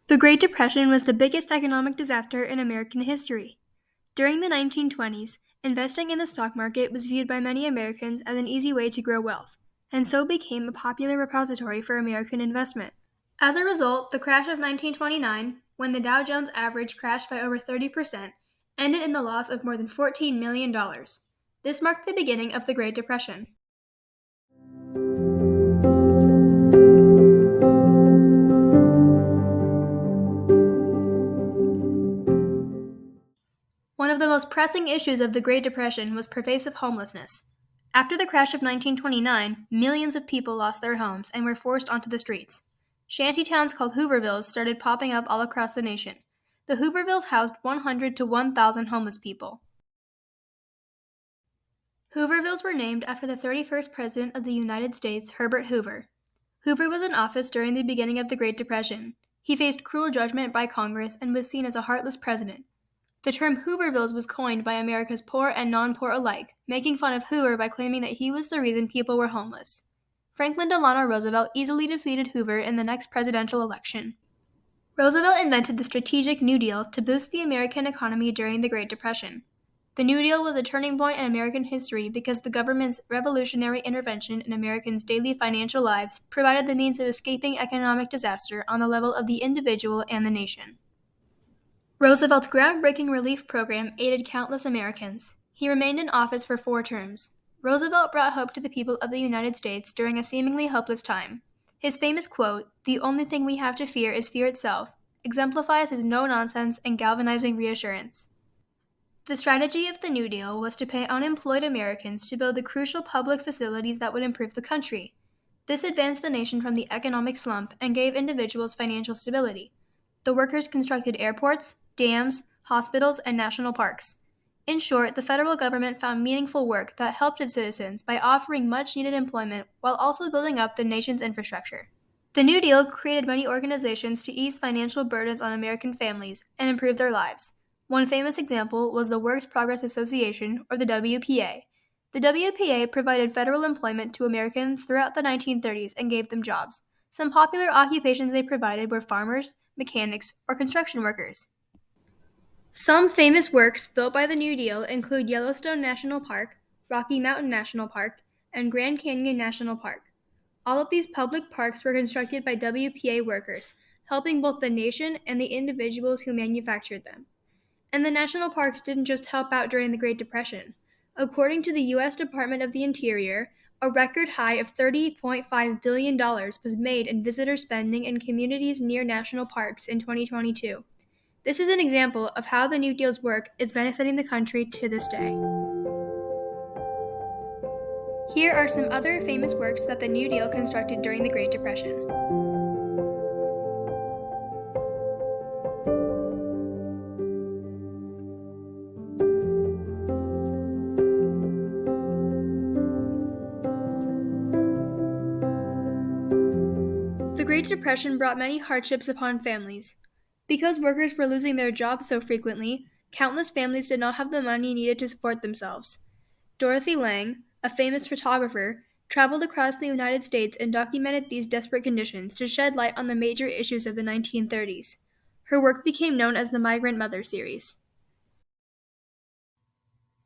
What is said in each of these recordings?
The Great Depression was the biggest economic disaster in American history. During the 1920s, investing in the stock market was viewed by many Americans as an easy way to grow wealth, and so became a popular repository for American investment. As a result, the crash of 1929, when the Dow Jones average crashed by over 30%, ended in the loss of more than $14 million. This marked the beginning of the Great Depression. One of the most pressing issues of the Great Depression was pervasive homelessness. After the crash of 1929, millions of people lost their homes and were forced onto the streets. Shanty towns called Hoovervilles started popping up all across the nation. The Hoovervilles housed 100 to 1,000 homeless people. Hoovervilles were named after the 31st President of the United States, Herbert Hoover. Hoover was in office during the beginning of the Great Depression. He faced cruel judgment by Congress and was seen as a heartless president. The term Hoovervilles was coined by America's poor and non-poor alike, making fun of Hoover by claiming that he was the reason people were homeless. Franklin Delano Roosevelt easily defeated Hoover in the next presidential election. Roosevelt invented the Strategic New Deal to boost the American economy during the Great Depression. The New Deal was a turning point in American history because the government's revolutionary intervention in Americans' daily financial lives provided the means of escaping economic disaster on the level of the individual and the nation. Roosevelt's groundbreaking relief program aided countless Americans. He remained in office for 4 terms. Roosevelt brought hope to the people of the United States during a seemingly hopeless time. His famous quote, "The only thing we have to fear is fear itself," exemplifies his no-nonsense and galvanizing reassurance. The strategy of the New Deal was to pay unemployed Americans to build the crucial public facilities that would improve the country. This advanced the nation from the economic slump and gave individuals financial stability. The workers constructed airports, dams, hospitals, and national parks. In short, the federal government found meaningful work that helped its citizens by offering much-needed employment while also building up the nation's infrastructure. The New Deal created many organizations to ease financial burdens on American families and improve their lives. One famous example was the Works Progress Association, or the WPA. The WPA provided federal employment to Americans throughout the 1930s and gave them jobs. Some popular occupations they provided were farmers, mechanics, or construction workers. Some famous works built by the New Deal include Yellowstone National Park, Rocky Mountain National Park, and Grand Canyon National Park. All of these public parks were constructed by WPA workers, helping both the nation and the individuals who manufactured them. And the national parks didn't just help out during the Great Depression. According to the U.S. Department of the Interior, a record high of $30.5 billion was made in visitor spending in communities near national parks in 2022. This is an example of how the New Deal's work is benefiting the country to this day. Here are some other famous works that the New Deal constructed during the Great Depression. The Great Depression brought many hardships upon families. Because workers were losing their jobs so frequently, countless families did not have the money needed to support themselves. Dorothy Lang, a famous photographer, traveled across the United States and documented these desperate conditions to shed light on the major issues of the 1930s. Her work became known as the Migrant Mother series.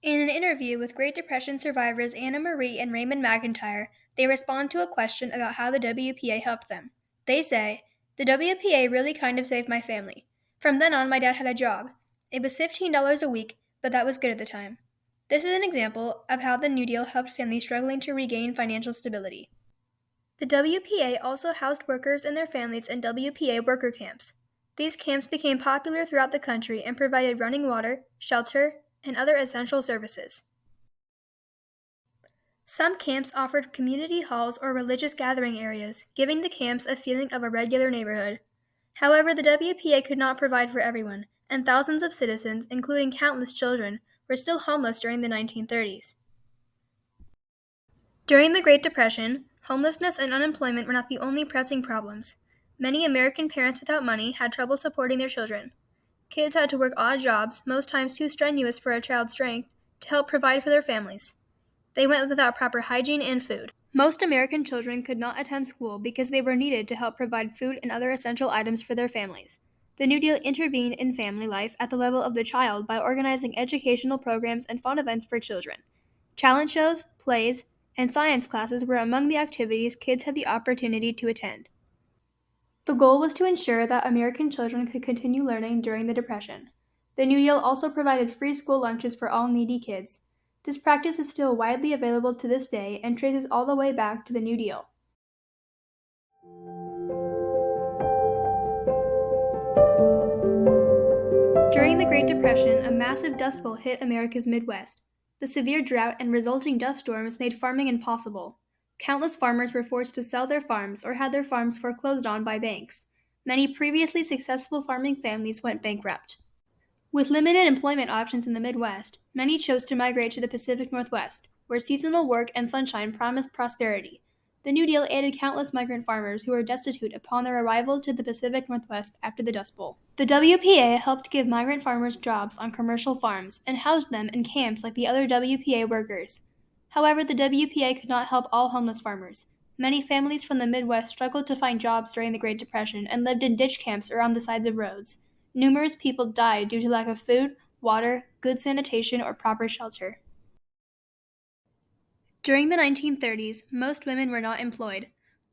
In an interview with Great Depression survivors Anna Marie and Raymond McIntyre, they respond to a question about how the WPA helped them. They say, "The WPA really kind of saved my family. From then on, my dad had a job. It was $15 a week, but that was good at the time." This is an example of how the New Deal helped families struggling to regain financial stability. The WPA also housed workers and their families in WPA worker camps. These camps became popular throughout the country and provided running water, shelter, and other essential services. Some camps offered community halls or religious gathering areas, giving the camps a feeling of a regular neighborhood. However, the WPA could not provide for everyone, and thousands of citizens, including countless children, were still homeless during the 1930s. During the Great Depression, homelessness and unemployment were not the only pressing problems. Many American parents without money had trouble supporting their children. Kids had to work odd jobs, most times too strenuous for a child's strength, to help provide for their families. They went without proper hygiene and food. Most American children could not attend school because they were needed to help provide food and other essential items for their families. The New Deal intervened in family life at the level of the child by organizing educational programs and fun events for children. Talent shows, plays, and science classes were among the activities kids had the opportunity to attend. The goal was to ensure that American children could continue learning during the Depression. The New Deal also provided free school lunches for all needy kids. This practice is still widely available to this day and traces all the way back to the New Deal. During the Great Depression, a massive dust bowl hit America's Midwest. The severe drought and resulting dust storms made farming impossible. Countless farmers were forced to sell their farms or had their farms foreclosed on by banks. Many previously successful farming families went bankrupt. With limited employment options in the Midwest, many chose to migrate to the Pacific Northwest, where seasonal work and sunshine promised prosperity. The New Deal aided countless migrant farmers who were destitute upon their arrival to the Pacific Northwest after the Dust Bowl. The WPA helped give migrant farmers jobs on commercial farms and housed them in camps like the other WPA workers. However, the WPA could not help all homeless farmers. Many families from the Midwest struggled to find jobs during the Great Depression and lived in ditch camps around the sides of roads. Numerous people died due to lack of food, water, good sanitation, or proper shelter. During the 1930s, most women were not employed.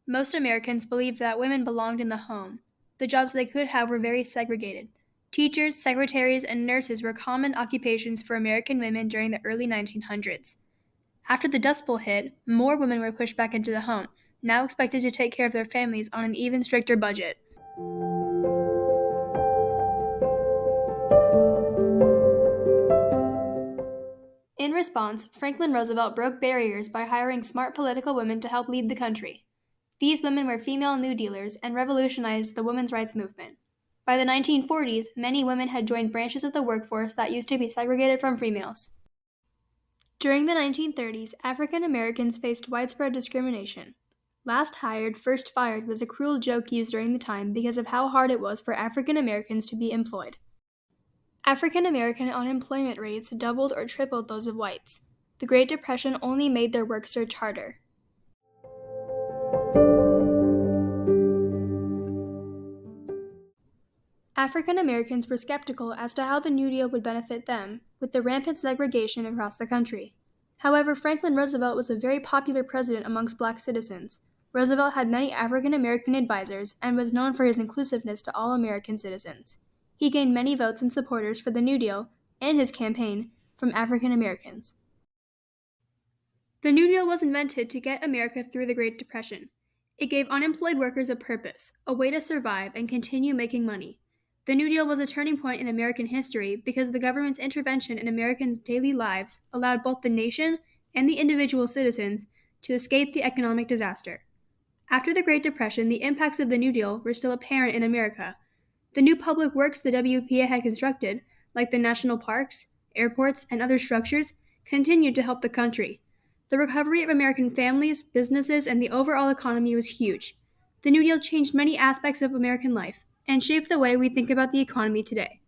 Most Americans believed that women belonged in the home. The jobs they could have were very segregated. Teachers, secretaries, and nurses were common occupations for American women during the early 1900s. After the Dust Bowl hit, more women were pushed back into the home, now expected to take care of their families on an even stricter budget. In response, Franklin Roosevelt broke barriers by hiring smart political women to help lead the country. These women were female New Dealers and revolutionized the women's rights movement. By the 1940s, many women had joined branches of the workforce that used to be segregated from females. During the 1930s, African Americans faced widespread discrimination. Last hired, first fired was a cruel joke used during the time because of how hard it was for African Americans to be employed. African American unemployment rates doubled or tripled those of whites. The Great Depression only made their work search harder. African Americans were skeptical as to how the New Deal would benefit them, with the rampant segregation across the country. However, Franklin Roosevelt was a very popular president amongst black citizens. Roosevelt had many African American advisors and was known for his inclusiveness to all American citizens. He gained many votes and supporters for the New Deal and his campaign from African Americans. The New Deal was invented to get America through the Great Depression. It gave unemployed workers a purpose, a way to survive and continue making money. The New Deal was a turning point in American history because the government's intervention in Americans' daily lives allowed both the nation and the individual citizens to escape the economic disaster. After the Great Depression, the impacts of the New Deal were still apparent in America. The new public works the WPA had constructed, like the national parks, airports, and other structures, continued to help the country. The recovery of American families, businesses, and the overall economy was huge. The New Deal changed many aspects of American life and shaped the way we think about the economy today.